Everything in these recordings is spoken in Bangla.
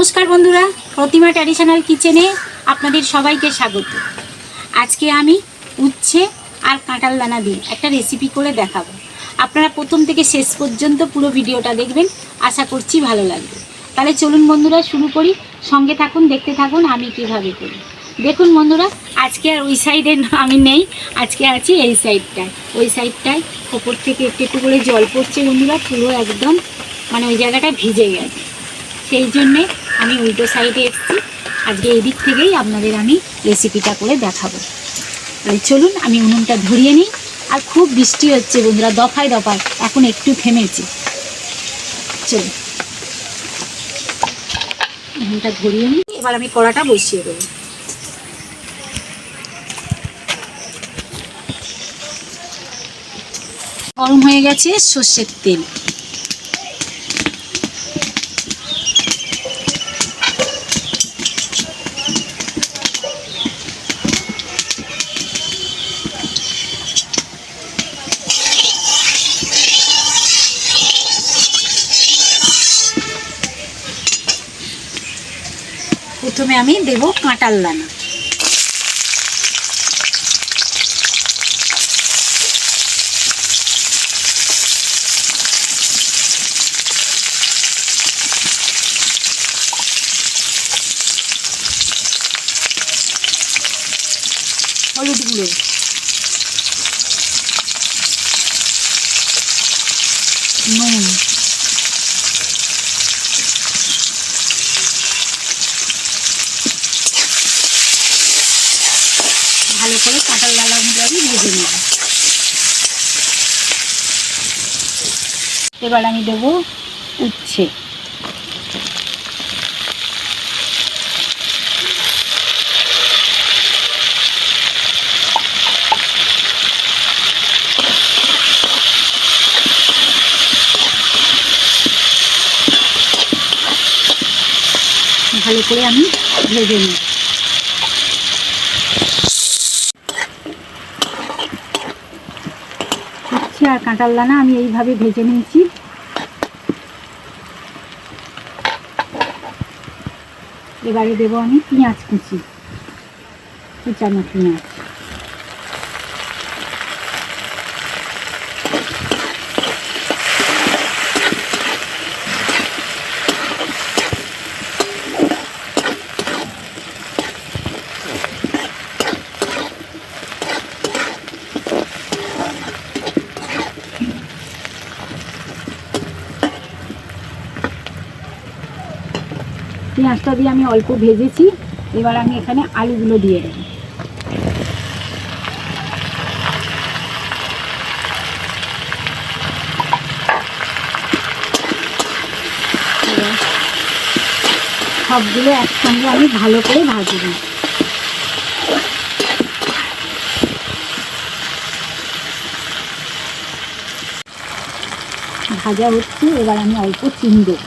নমস্কার বন্ধুরা, প্রতিমা ট্র্যাডিশনাল কিচেনে আপনাদের সবাইকে স্বাগত। আজকে আমি উচ্ছে আর কাঁঠাল দানা দিয়ে একটা রেসিপি করে দেখাবো। আপনারা প্রথম থেকে শেষ পর্যন্ত পুরো ভিডিওটা দেখবেন, আশা করছি ভালো লাগবে। তাহলে চলুন বন্ধুরা শুরু করি, সঙ্গে থাকুন, দেখতে থাকুন আমি কিভাবে করি। দেখুন বন্ধুরা, আজকে আর ওই সাইডে আমি নেই, আজকে আছি এই সাইডটায়। ওই সাইডটায় ওপর থেকে একটু একটু করে জল পড়ছে বন্ধুরা, পুরো একদম মানে ওই জায়গাটা ভিজে গেছে। সেই জন্যে আমি উল্টো সাইডে এসেছি। আজকে এই দিক থেকেই আপনাদের আমি রেসিপিটা করে দেখাবো। তাহলে চলুন আমি উনুনটা ধরিয়ে নিই। আর খুব বৃষ্টি হচ্ছে বন্ধুরা, দফায় দফায়, এখন একটু থেমেছে। চলুন উনুনটা ধরিয়ে নিই, এবার আমি কড়াটা বসিয়ে দেবো। গরম হয়ে গেছে সর্ষের তেল। প্রথমে আমি দেব কাঁঠাল দানা। হলুদ গুঁড়ো, নুন, ভালো করে কাঁঠাল দানাগুলো আমি ভেজে নেব। এবার আমি দেবো উচ্ছে। ভালো করে আমি ভেজে নেব। উচ্ছে আর কাঁঠাল দানা আমি এইভাবে ভেজে নিয়েছি। এবারে দেবো আমি পেঁয়াজ কুচি, কুচানো পেঁয়াজ। পেঁয়াজটা দিয়ে আমি অল্প ভেজেছি। এবার আমি এখানে আলুগুলো দিয়ে দেব। সবগুলো একসঙ্গে আমি ভালো করে ভাজবো। ভাজা হচ্ছে, এবার আমি অল্প চিনি দেবো।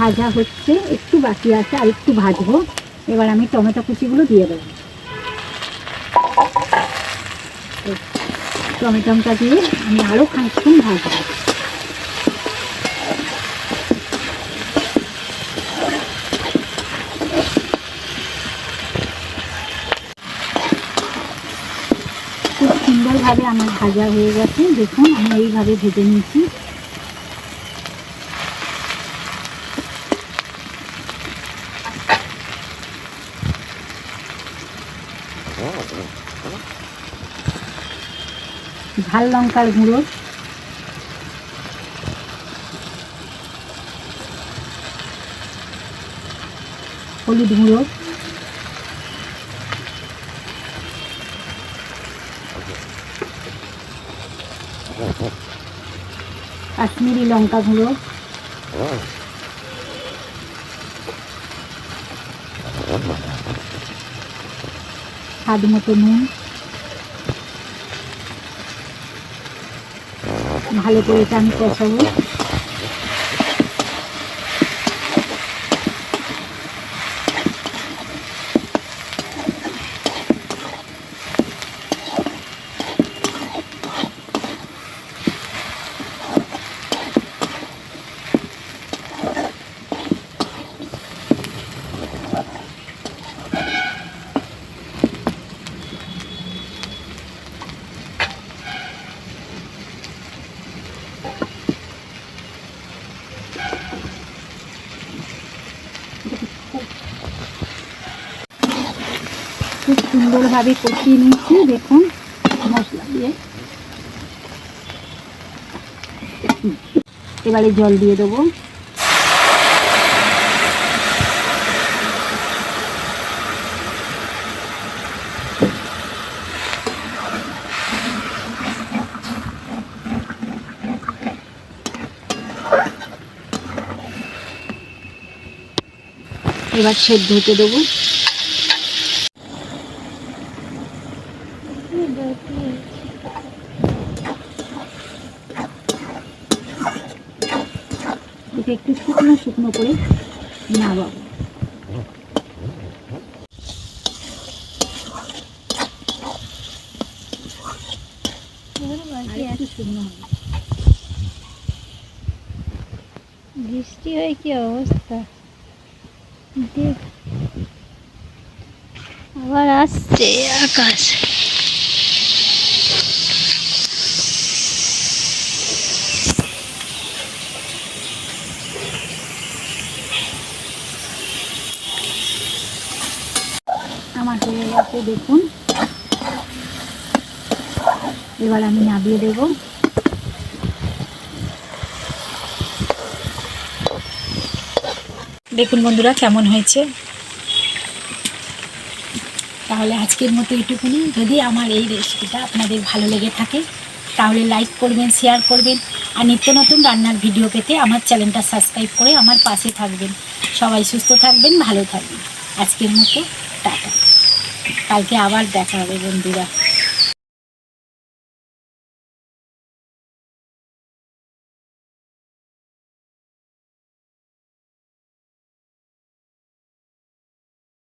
ভাজা হচ্ছে, একটু বাকি আছে, আর একটু ভাজবো। এবার আমি টমেটো কুচিগুলো দিয়ে দেবো। টমেটোটা দিয়ে আমি আরও খানিকক্ষণ ভাজবো। খুব সুন্দরভাবে আমার ভাজা হয়ে গেছে। দেখুন আমি এইভাবে ভেজে নিয়েছি। ঝাল লঙ্কার গুঁড়ো, হলুদ গুঁড়ো, কাশ্মীরি লঙ্কা গুঁড়ো, স্বাদ মতো নুন, ভালো করে এটা আমি কষাবো। খুব সুন্দরভাবে কষিয়ে নিচ্ছি দেখুন মশলা দিয়ে। এবারে জল দিয়ে দেবো। এবার সেদ্ধ হতে দেবো। এটা একটু শুকনো শুকনো করে নামাবো। একটু শুকনো হবে। বৃষ্টি হয় কি অবস্থা, আবার আসছে আকাশ। আমার হয়ে গেছে দেখুন। এবার আমি নামিয়ে দেবো। দেখুন বন্ধুরা কেমন হয়েছে। তাহলে আজকের মতো এটুকুনি। যদি আমার এই রেসিপিটা আপনাদের ভালো লেগে থাকে তাহলে লাইক করবেন, শেয়ার করবেন, আর নিত্য নতুন রান্নার ভিডিও পেতে আমার চ্যানেলটা সাবস্ক্রাইব করে আমার পাশে থাকবেন। সবাই সুস্থ থাকবেন, ভালো থাকবেন। আজকের মতো টাটা। কালকে আবার দেখা হবে বন্ধুরা।